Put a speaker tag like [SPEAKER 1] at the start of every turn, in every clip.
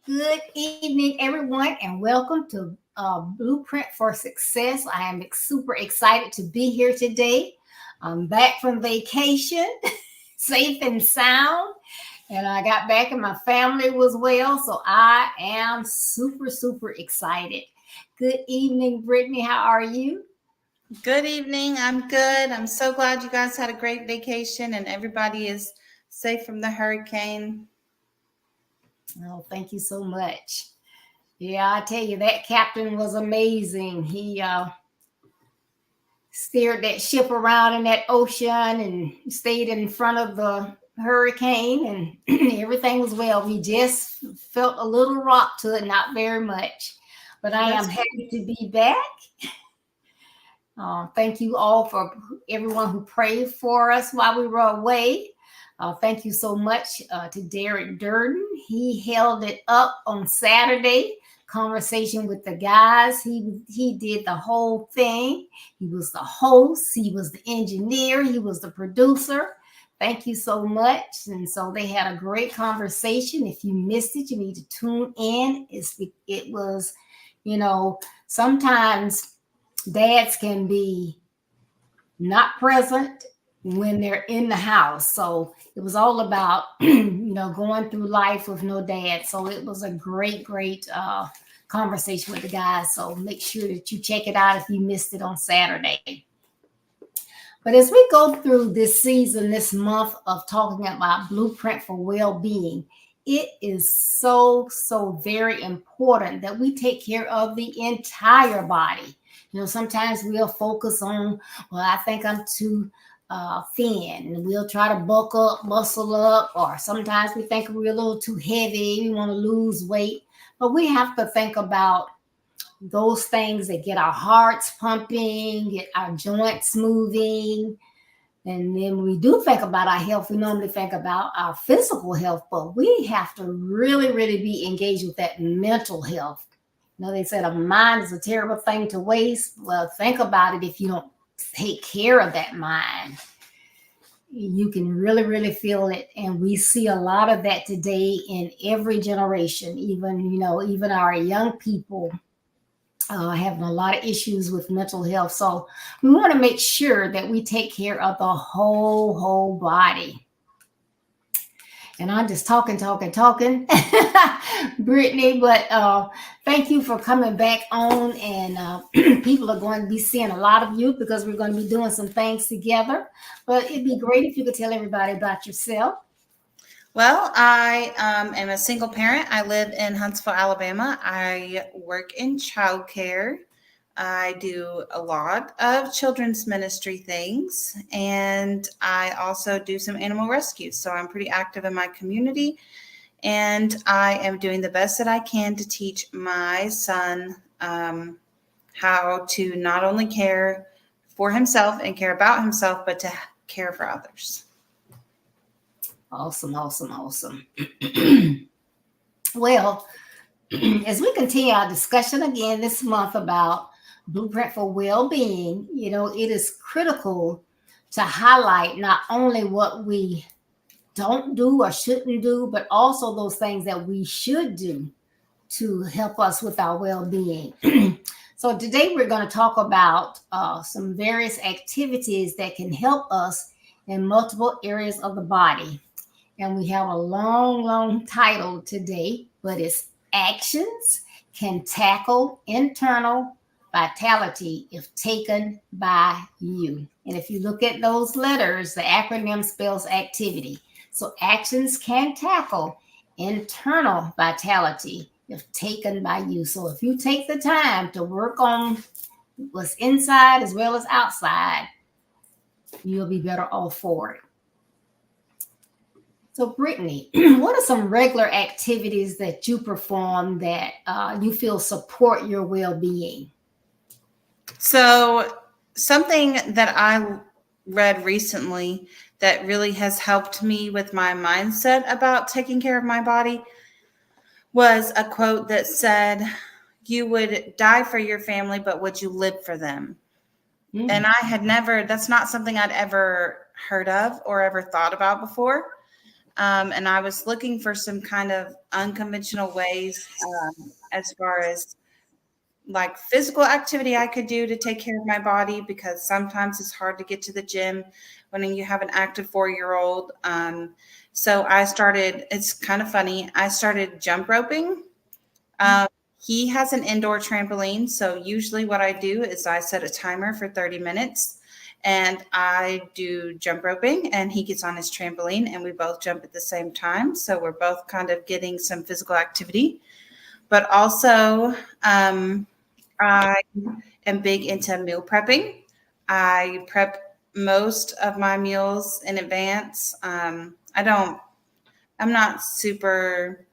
[SPEAKER 1] Good evening, everyone, and welcome to Blueprint for Success. I am super excited to be here today. I'm back from vacation, safe and sound, and I got back and my family was well, so I am super excited. Good evening, Brittany. How are you?
[SPEAKER 2] Good evening. I'm good. I'm so glad you guys had a great vacation and everybody is safe from the hurricane.
[SPEAKER 1] Oh, thank you so much. Yeah, I tell you, that captain was amazing. He steered that ship around in that ocean and stayed in front of the hurricane, and everything was well. We just felt a little rock to it, not very much. But I am happy to be back. Thank you all for everyone who prayed for us while we were away. Thank you so much to Derek Durden. He held it up on Saturday. Conversation with the guys. He did the whole thing. He was the host. He was the engineer. He was the producer. Thank you so much. And so they had a great conversation. If you missed it, you need to tune in. It was, sometimes dads can be not present when they're in the house. So it was all about, going through life with no dad. So it was a great conversation with the guys. So make sure that you check it out if you missed it on Saturday. But as we go through this season, this month of talking about Blueprint for Well-Being, it is so very important that we take care of the entire body. Sometimes we'll focus on, well, I think I'm too thin, and we'll try to bulk up, muscle up, or sometimes we think we're a little too heavy, we want to lose weight. But we have to think about those things that get our hearts pumping, get our joints moving. And then when we do think about our health, we normally think about our physical health, but we have to really be engaged with that mental health. They said a mind is a terrible thing to waste. Well, think about it. If you don't take care of that mind, you can really feel it. And we see a lot of that today in every generation. Even our young people having a lot of issues with mental health. So we want to make sure that we take care of the whole body. And I'm just talking, Brittany. But thank you for coming back on. And people are going to be seeing a lot of you because we're going to be doing some things together. But it'd be great if you could tell everybody about yourself.
[SPEAKER 2] Well, I am a single parent. I live in Huntsville, Alabama. I work in childcare. I do a lot of children's ministry things, and I also do some animal rescues. So I'm pretty active in my community, and I am doing the best that I can to teach my son how to not only care for himself and care about himself, but to care for others.
[SPEAKER 1] Awesome. Well, as we continue our discussion again this month about Blueprint for Well-Being, it is critical to highlight not only what we don't do or shouldn't do, but also those things that we should do to help us with our well-being. So today we're going to talk about some various activities that can help us in multiple areas of the body. And we have a long title today, but it's Actions Can Tackle Internal Vitality If Taken by You. And if you look at those letters, the acronym spells activity. So actions can tackle internal vitality if taken by you. So if you take the time to work on what's inside as well as outside, you'll be better off for it. So Brittany, what are some regular activities that you perform that you feel support your well-being?
[SPEAKER 2] So something that I read recently that really has helped me with my mindset about taking care of my body was a quote that said, "You would die for your family, but would you live for them?" And I had never, that's not something I'd ever heard of or ever thought about before. And I was looking for some kind of unconventional ways as far as like physical activity I could do to take care of my body, because sometimes it's hard to get to the gym when you have an active 4-year-old. So I started, it's kind of funny, I started jump roping. He has an indoor trampoline. So usually what I do is I set a timer for 30 minutes and I do jump roping and he gets on his trampoline and we both jump at the same time. So we're both kind of getting some physical activity, but also I am big into meal prepping. I prep most of my meals in advance. I'm not super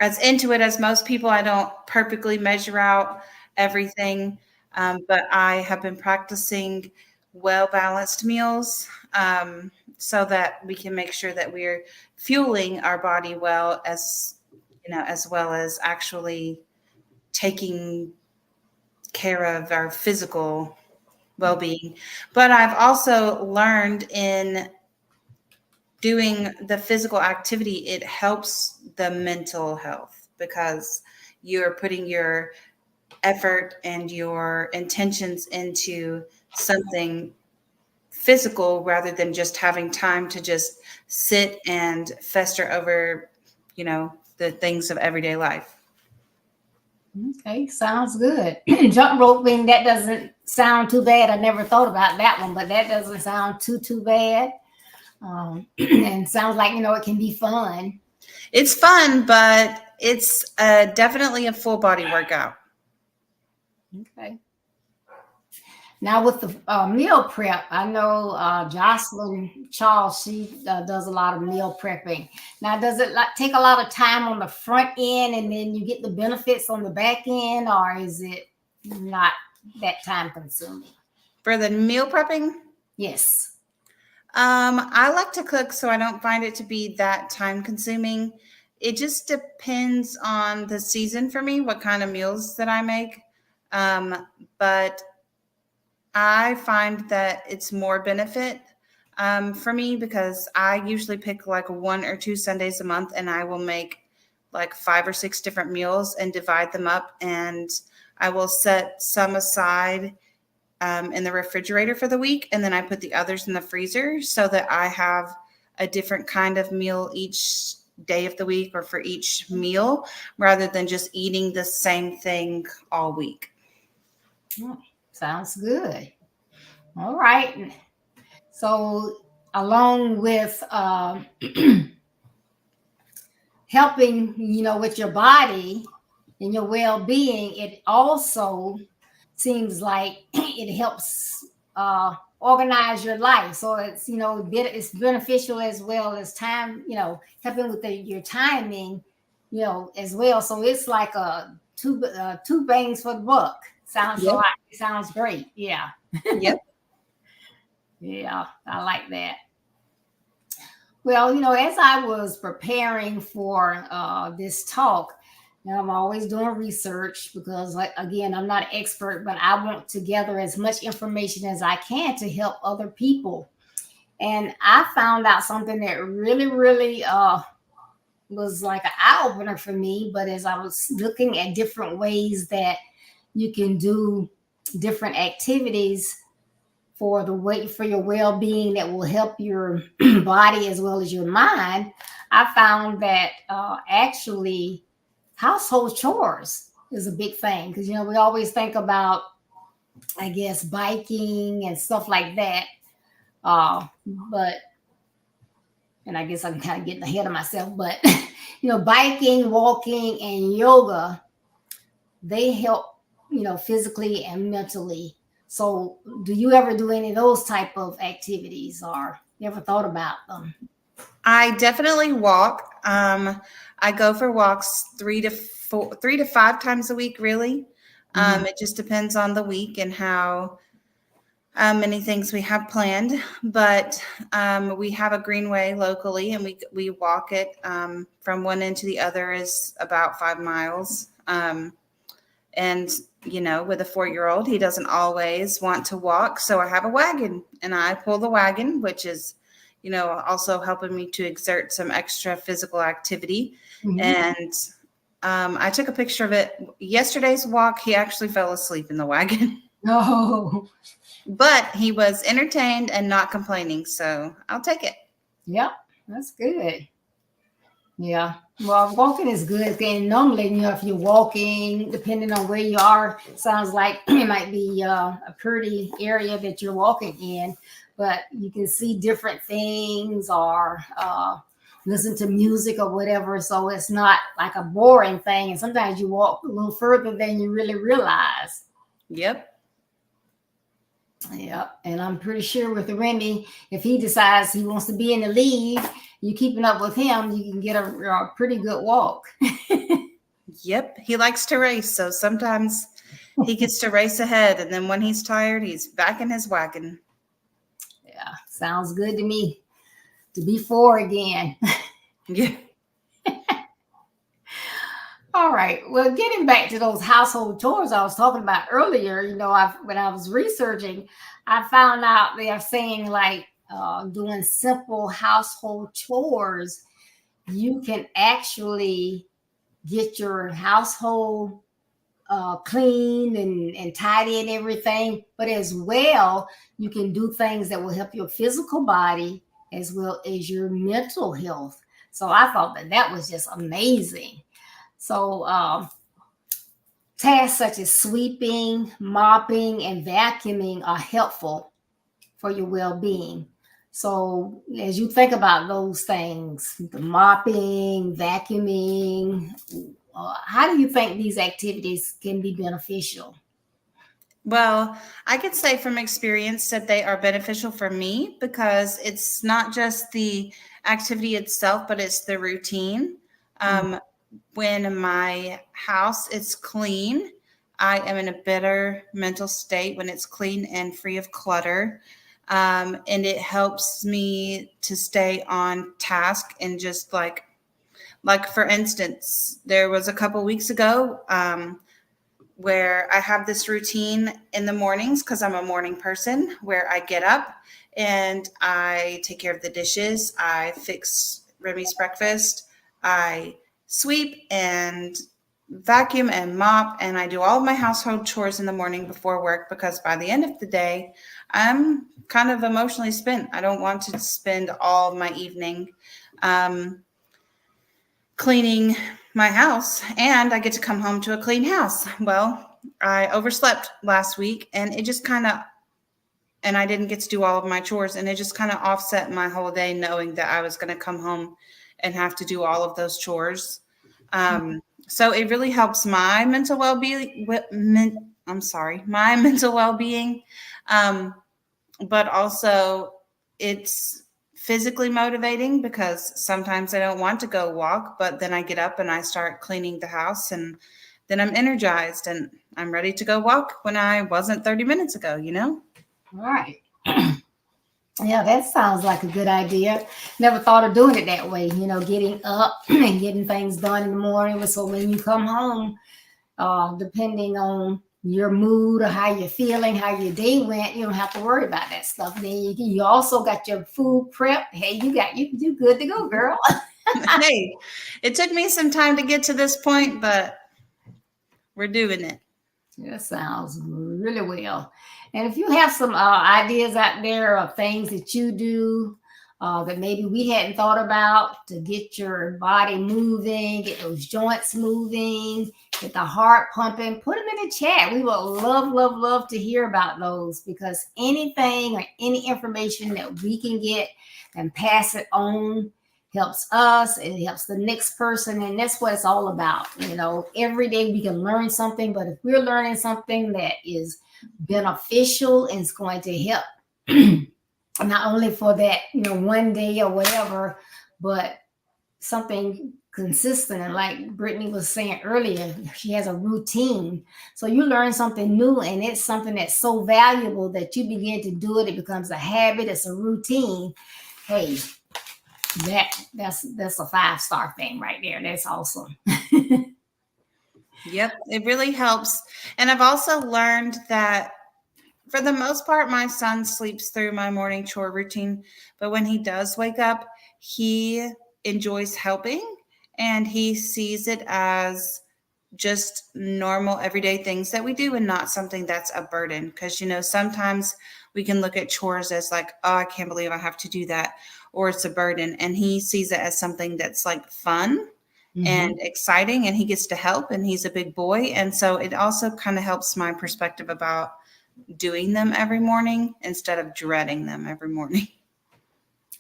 [SPEAKER 2] as into it as most people. I don't perfectly measure out everything, but I have been practicing well-balanced meals so that we can make sure that we're fueling our body well, as well as actually taking care of our physical well-being. But I've also learned in doing the physical activity, it helps the mental health because you're putting your effort and your intentions into something physical rather than just having time to just sit and fester over, the things of everyday life.
[SPEAKER 1] Okay, sounds good. Jump roping, that doesn't sound too bad. I never thought about that one, but that doesn't sound too bad. And sounds like, it can be fun.
[SPEAKER 2] It's fun, but it's definitely a full body workout.
[SPEAKER 1] Okay. Now with the meal prep, I know Jocelyn Charles, she does a lot of meal prepping. Now, does it take a lot of time on the front end and then you get the benefits on the back end, or is it not that time consuming?
[SPEAKER 2] For the meal prepping?
[SPEAKER 1] Yes.
[SPEAKER 2] I like to cook, so I don't find it to be that time consuming. It just depends on the season for me, what kind of meals that I make. But I find that it's more benefit for me because I usually pick like 1 or 2 Sundays a month and I will make like 5 or 6 different meals and divide them up. And I will set some aside in the refrigerator for the week. And then I put the others in the freezer so that I have a different kind of meal each day of the week or for each meal rather than just eating the same thing all week.
[SPEAKER 1] Sounds good. All right. So, along with helping, with your body and your well-being, it also seems like it helps organize your life. So it's it's beneficial as well as time, helping with your timing, as well. So it's like a two bangs for the buck. Sounds so.
[SPEAKER 2] Yep.
[SPEAKER 1] It sounds great. Yeah,
[SPEAKER 2] Yep.
[SPEAKER 1] yeah, I like that. Well, as I was preparing for this talk, I'm always doing research because, like, again, I'm not an expert, but I want to gather as much information as I can to help other people. And I found out something that really, really was like an eye opener for me. But as I was looking at different ways that you can do different activities for your well-being that will help your body as well as your mind, I found that actually household chores is a big thing because we always think about, I guess, biking and stuff like that, but and I guess I'm kind of getting ahead of myself, but biking, walking, and yoga, they help, physically and mentally. So do you ever do any of those type of activities, or you ever thought about them?
[SPEAKER 2] I definitely walk. I go for walks 3 to 5 times a week, really.
[SPEAKER 1] Mhm.
[SPEAKER 2] It just depends on the week and how many things we have planned. But we have a greenway locally, and we walk it from one end to the other is about 5 miles. And with a 4-year-old, he doesn't always want to walk, so I have a wagon, and I pull the wagon, which is also helping me to exert some extra physical activity.
[SPEAKER 1] Mhm.
[SPEAKER 2] And I took a picture of it. Yesterday's walk, he actually fell asleep in the wagon,
[SPEAKER 1] Oh,
[SPEAKER 2] but he was entertained and not complaining. So I'll take it.
[SPEAKER 1] yep, that's good. Yeah. Well, walking is good. And normally, if you're walking, depending on where you are, sounds like it might be a pretty area that you're walking in, but you can see different things or listen to music or whatever. So it's not like a boring thing. And sometimes you walk a little further than you really realize.
[SPEAKER 2] Yep.
[SPEAKER 1] Yeah, and I'm pretty sure with Remy, if he decides he wants to be in the lead, you keeping up with him, you can get a pretty good walk.
[SPEAKER 2] Yep. He likes to race. So sometimes he gets to race ahead. And then when he's tired, he's back in his wagon.
[SPEAKER 1] Yeah, sounds good to me. To be four again.
[SPEAKER 2] Yeah.
[SPEAKER 1] All right. Well, getting back to those household chores I was talking about earlier, when I was researching, I found out they are saying like doing simple household chores, you can actually get your household clean and tidy and everything, but as well, you can do things that will help your physical body as well as your mental health. So I thought that was just amazing. So tasks such as sweeping, mopping, and vacuuming are helpful for your well-being. So as you think about those things, the mopping, vacuuming, how do you think these activities can be beneficial?
[SPEAKER 2] Well, I could say from experience that they are beneficial for me because it's not just the activity itself, but it's the routine. Um, when my house is clean, I am in a better mental state when it's clean and free of clutter. And it helps me to stay on task and just like for instance, there was a couple weeks ago where I have this routine in the mornings because I'm a morning person where I get up and I take care of the dishes. I fix Remy's breakfast. I sweep and vacuum and mop, and I do all of my household chores in the morning before work, because by the end of the day, I'm kind of emotionally spent. I don't want to spend all of my evening um, cleaning my house, and I get to come home to a clean house. Well, I overslept last week, and it just kind of, and I didn't get to do all of my chores, and it just kind of offset my whole day, knowing that I was going to come home and have to do all of those chores. So it really helps my mental well-being. My mental well-being, but also it's physically motivating, because sometimes I don't want to go walk, but then I get up and I start cleaning the house, and then I'm energized and I'm ready to go walk when I wasn't 30 minutes ago, you know?
[SPEAKER 1] All right. Yeah, that sounds like a good idea. Never thought of doing it that way, getting up and getting things done in the morning. So when you come home, depending on your mood or how you're feeling, how your day went, you don't have to worry about that stuff. And then you also got your food prep. Hey, you good to go, girl.
[SPEAKER 2] Hey, it took me some time to get to this point, but we're doing it.
[SPEAKER 1] That sounds really well. And if you have some ideas out there of things that you do that maybe we hadn't thought about to get your body moving, get those joints moving, get the heart pumping, put them in the chat. We would love, love, love to hear about those, because anything or any information that we can get and pass it on helps us, it helps the next person, and that's what it's all about. Every day we can learn something, but if we're learning something that is beneficial and it's going to help not only for that one day or whatever, but something consistent. And like Brittany was saying earlier, she has a routine, so you learn something new and it's something that's so valuable that you begin to do it. It becomes a habit, it's a routine. Hey, that's a 5-star thing right there. That's awesome.
[SPEAKER 2] Yep, it really helps. And I've also learned that for the most part, my son sleeps through my morning chore routine, but when he does wake up, he enjoys helping, and he sees it as just normal everyday things that we do, and not something that's a burden. Because sometimes we can look at chores as like, oh, I can't believe I have to do that, or it's a burden, and he sees it as something that's like fun and exciting, and he gets to help, and he's a big boy. And so it also kind of helps my perspective about doing them every morning instead of dreading them every morning.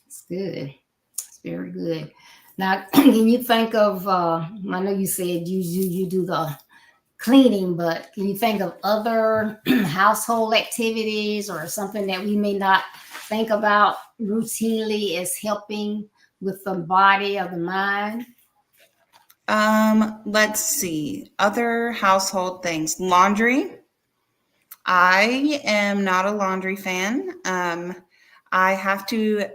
[SPEAKER 1] It's good. It's very good. Now, can you think of? I know you said you do the cleaning, but can you think of other household activities or something that we may not think about routinely as helping with the body or the mind?
[SPEAKER 2] Let's see. Other household things. Laundry. I am not a laundry fan. I have to,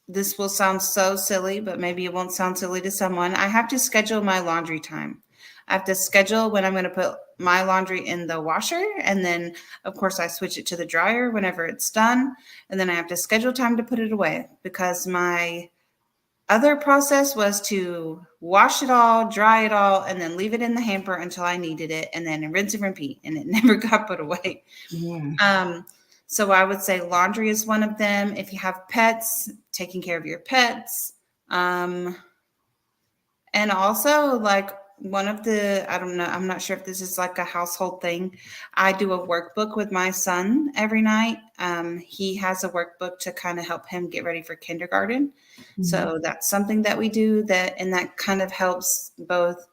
[SPEAKER 2] this will sound so silly, but maybe it won't sound silly to someone. I have to schedule my laundry time. I have to schedule when I'm going to put my laundry in the washer. And then, of course, I switch it to the dryer whenever it's done. And then I have to schedule time to put it away, because my other process was to wash it all, dry it all, and then leave it in the hamper until I needed it, and then rinse and repeat, and it never got put away.
[SPEAKER 1] Yeah.
[SPEAKER 2] So I would say laundry is one of them. If you have pets, taking care of your pets. And also, like, one of the, I don't know, I'm not sure if this is like a household thing. I do a workbook with my son every night. He has a workbook to kind of help him get ready for kindergarten. So that's something that we do, and that kind of helps both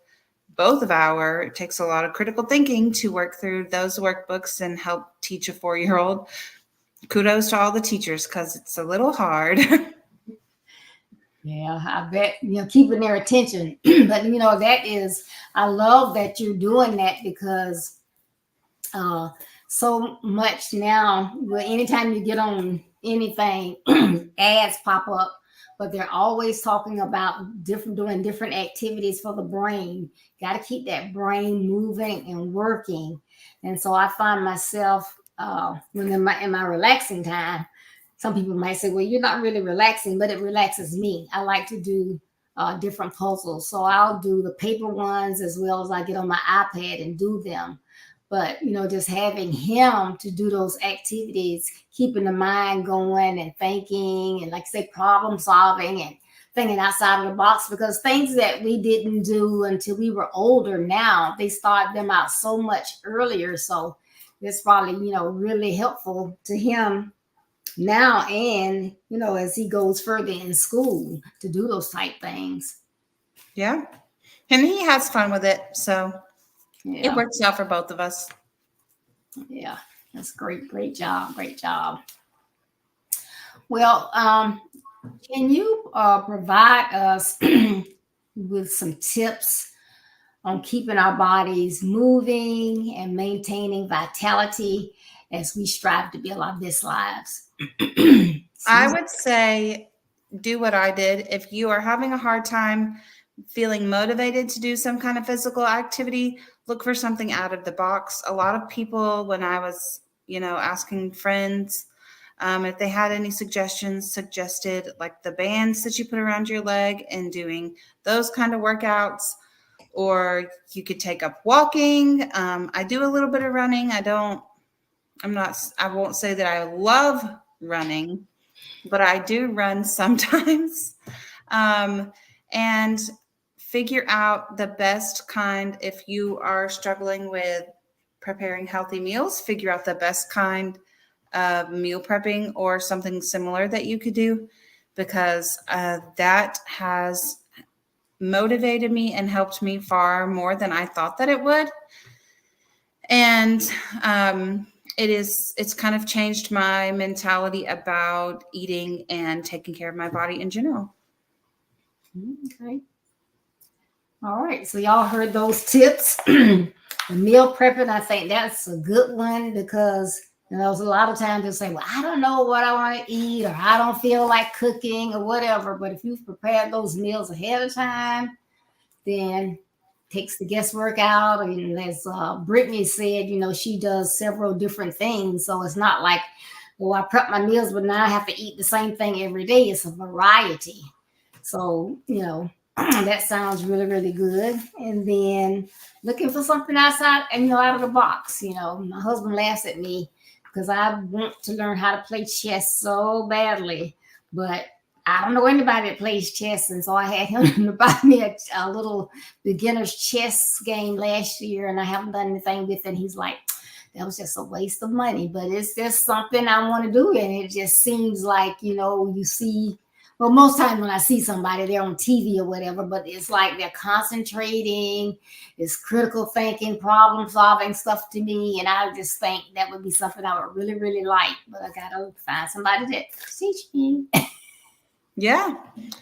[SPEAKER 2] of our, it takes a lot of critical thinking to work through those workbooks and help teach a 4-year-old. Kudos to all the teachers, because it's a little hard.
[SPEAKER 1] Yeah, I bet, keeping their attention. But, I love that you're doing that, because so much now, anytime you get on anything, ads pop up, but they're always talking about doing different activities for the brain. Got to keep that brain moving and working. And so I find myself, when in my relaxing time, some people might say, well, you're not really relaxing, but it relaxes me. I like to do different puzzles. So I'll do the paper ones as well as I get on my iPad and do them. But, just having him to do those activities, keeping the mind going and thinking and, like I say, problem solving and thinking outside of the box, because things that we didn't do until we were older, now they start them out so much earlier. So it's probably, really helpful to him now and, as he goes further in school to do those type things.
[SPEAKER 2] Yeah. And he has fun with it. So it
[SPEAKER 1] Yeah.
[SPEAKER 2] works out for both of us.
[SPEAKER 1] Yeah. That's great. Great job. Great job. Well, can you provide us with some tips on keeping our bodies moving and maintaining vitality as we strive to build our best lives?
[SPEAKER 2] I would say do what I did. If you are having a hard time feeling motivated to do some kind of physical activity, look for something out of the box. A lot of people, when I was, asking friends if they had any suggestions, suggested like the bands that you put around your leg and doing those kind of workouts. Or you could take up walking. I do a little bit of running. I won't say that I love running, but I do run sometimes. And figure out the best kind. If you are struggling with preparing healthy meals, figure out the best kind of meal prepping or something similar that you could do, because that has motivated me and helped me far more than I thought that it would. And it's kind of changed my mentality about eating and taking care of my body in general.
[SPEAKER 1] Okay. All right. So y'all heard those tips. The meal prepping, I think that's a good one, because there's a lot of times they'll say, well, I don't know what I want to eat, or I don't feel like cooking or whatever. But if you've prepared those meals ahead of time, then takes the guesswork out. And as Brittany said, she does several different things. So it's not like, I prep my meals, but now I have to eat the same thing every day. It's a variety. So, that sounds really, really good. And then looking for something outside and, out of the box. My husband laughs at me because I want to learn how to play chess so badly, but I don't know anybody that plays chess. And so I had him to buy me a little beginner's chess game last year, and I haven't done anything with it. And he's like, that was just a waste of money, but it's just something I want to do. And it just seems like, you see, well, most times when I see somebody, they're on TV or whatever, but it's like they're concentrating, it's critical thinking, problem solving stuff to me. And I just think that would be something I would really, really like, but I got to find somebody that teach me.
[SPEAKER 2] Yeah.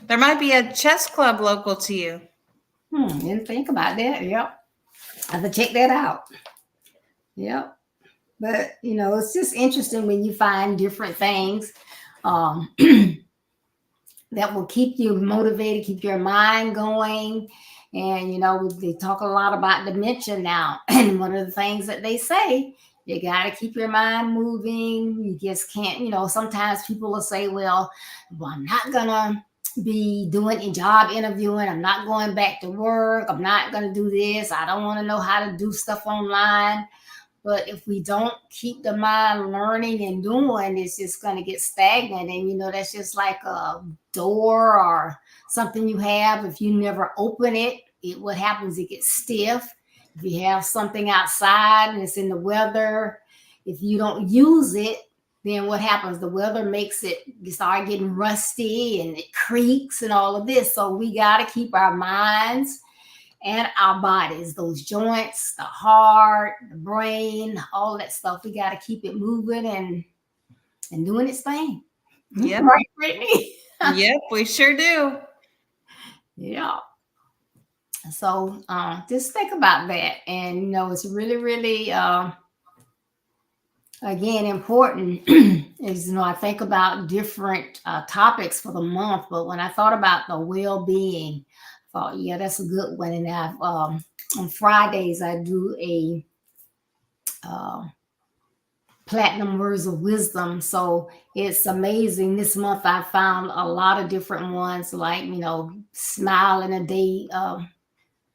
[SPEAKER 2] There might be a chess club local to you.
[SPEAKER 1] Didn't think about that. Yep. I have to check that out. Yep. But, it's just interesting when you find different things that will keep you motivated, keep your mind going. And, they talk a lot about dementia now. And one of the things that they say, you got to keep your mind moving. You just can't, sometimes people will say, well, I'm not going to be doing a job interviewing. I'm not going back to work. I'm not going to do this. I don't want to know how to do stuff online. But if we don't keep the mind learning and doing, it's just going to get stagnant. And, that's just like a door or something you have. If you never open it, what happens? It gets stiff. If you have something outside and it's in the weather, if you don't use it, then what happens? The weather makes it start getting rusty and it creaks and all of this. So we got to keep our minds and our bodies, those joints, the heart, the brain, all that stuff. We got to keep it moving and doing its thing.
[SPEAKER 2] Yep.
[SPEAKER 1] Right, Brittany?
[SPEAKER 2] Yep, we sure do.
[SPEAKER 1] Yeah. So just think about that. And, it's really, really, again, important is, I think about different topics for the month. But when I thought about the well-being, I thought, yeah, that's a good one. And I've on Fridays, I do a platinum words of wisdom. So it's amazing. This month I found a lot of different ones, like, smile in a day of,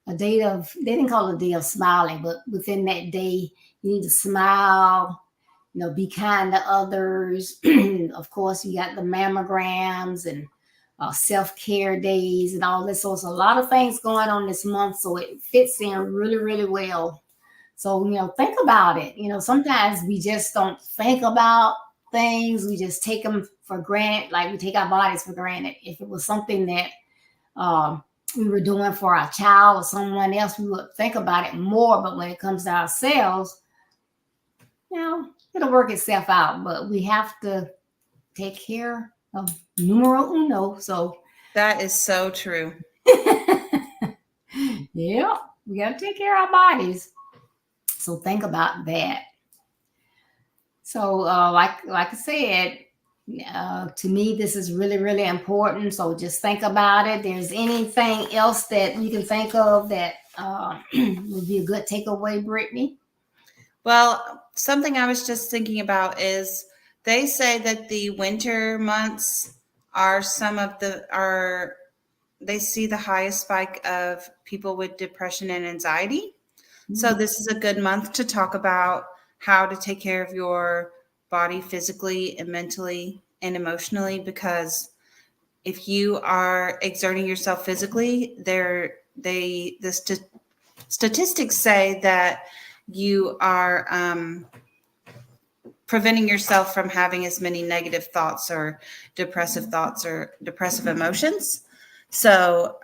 [SPEAKER 1] they didn't call it a day of smiling, but within that day, you need to smile, be kind to others. Of course, you got the mammograms and self-care days and all this. So it's a lot of things going on this month. So it fits in really, really well. So, think about it. Sometimes we just don't think about things. We just take them for granted, like we take our bodies for granted. If it was something that we were doing for our child or someone else, we would think about it more. But when it comes to ourselves, it'll work itself out. But we have to take care of numero uno. So
[SPEAKER 2] that is so true.
[SPEAKER 1] Yeah, we got to take care of our bodies. So think about that. So like I said, to me, this is really, really important. So just think about it. There's anything else that you can think of that would be a good takeaway, Brittany?
[SPEAKER 2] Well, something I was just thinking about is they say that the winter months are they see the highest spike of people with depression and anxiety. So this is a good month to talk about how to take care of your body physically and mentally and emotionally, because if you are exerting yourself physically, the statistics say that you are preventing yourself from having as many negative thoughts or depressive emotions. So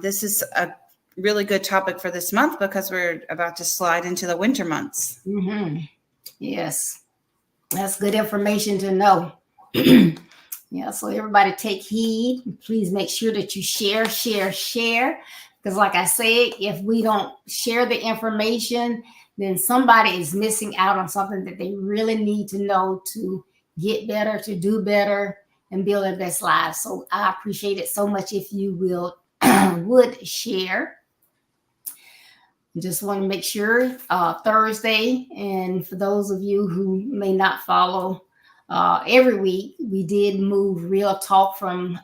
[SPEAKER 2] this is a really good topic for this month because we're about to slide into the winter months.
[SPEAKER 1] Mm-hmm. Yes, that's good information to know. Yeah, so everybody take heed. Please make sure that you share. Because like I said, if we don't share the information, then somebody is missing out on something that they really need to know to get better, to do better, and build their best lives. So I appreciate it so much if you would share. Just want to make sure Thursday, and for those of you who may not follow every week, we did move Real Talk from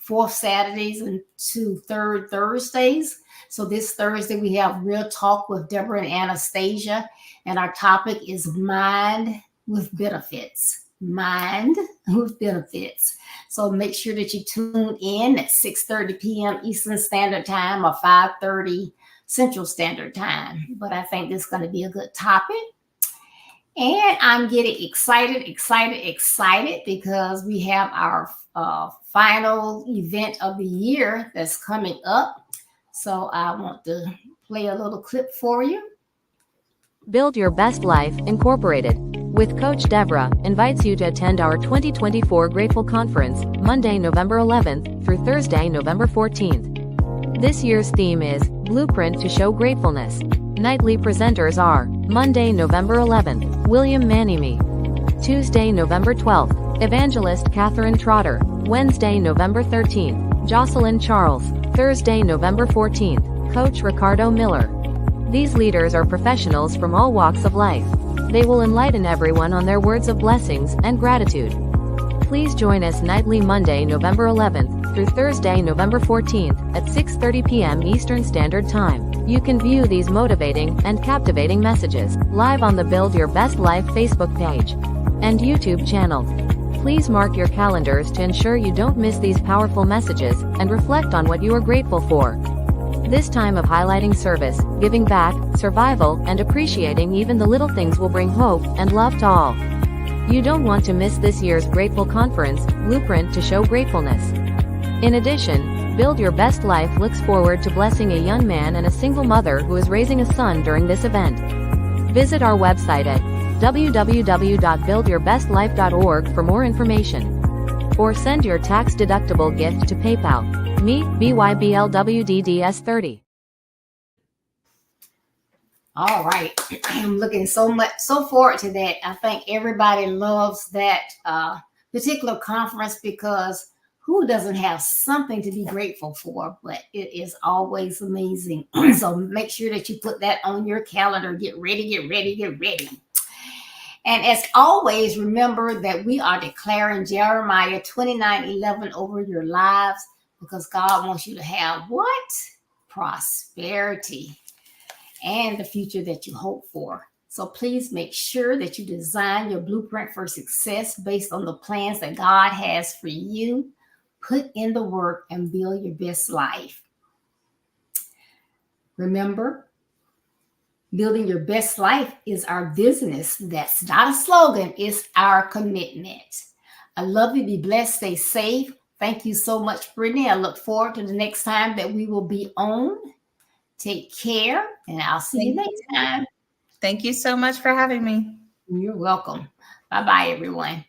[SPEAKER 1] fourth Saturdays into third Thursdays. So this Thursday we have Real Talk with Deborah and Anastasia, and our topic is Mind with Benefits. Mind with Benefits. So make sure that you tune in at 6:30 p.m. Eastern Standard Time or 5:30 Central Standard Time. But I think this is going to be a good topic. And I'm getting excited because we have our final event of the year that's coming up. So I want to play a little clip for you.
[SPEAKER 3] Build Your Best Life, Incorporated, with Coach Deborah, invites you to attend our 2024 Grateful Conference, Monday, November 11th through Thursday, November 14th. This year's theme is Blueprint to Show Gratefulness. Nightly presenters are Monday, November 11th, William Manimy. Tuesday, November 12th, Evangelist Catherine Trotter. Wednesday, November 13th, Jocelyn Charles. Thursday, November 14th, Coach Ricardo Miller. These leaders are professionals from all walks of life. They will enlighten everyone on their words of blessings and gratitude. Please join us nightly Monday, November 11th through Thursday, November 14th at 6:30 p.m. Eastern Standard Time. You can view these motivating and captivating messages live on the Build Your Best Life Facebook page and YouTube channel. Please mark your calendars to ensure you don't miss these powerful messages and reflect on what you are grateful for. This time of highlighting service, giving back, survival, and appreciating even the little things will bring hope and love to all. You don't want to miss this year's Grateful Conference, Blueprint to Show Gratefulness. In addition, Build Your Best Life looks forward to blessing a young man and a single mother who is raising a son during this event. Visit our website at www.buildyourbestlife.org for more information. Or send your tax-deductible gift to PayPal. Me, BYBLWDDS30.
[SPEAKER 1] All right. I'm looking so forward to that. I think everybody loves that particular conference because who doesn't have something to be grateful for? But it is always amazing. So make sure that you put that on your calendar. Get ready. And as always, remember that we are declaring Jeremiah 29:11 over your lives, because God wants you to have what? Prosperity and the future that you hope for. So please make sure that you design your blueprint for success based on the plans that God has for you. Put in the work and build your best life. Remember, building your best life is our business. That's not a slogan, it's our commitment. I love you. Be blessed. Stay safe. Thank you so much, Brittany. I look forward to the next time that we will be on. Take care, and I'll see you next time.
[SPEAKER 2] Thank you so much for having me.
[SPEAKER 1] You're welcome. Bye-bye, everyone.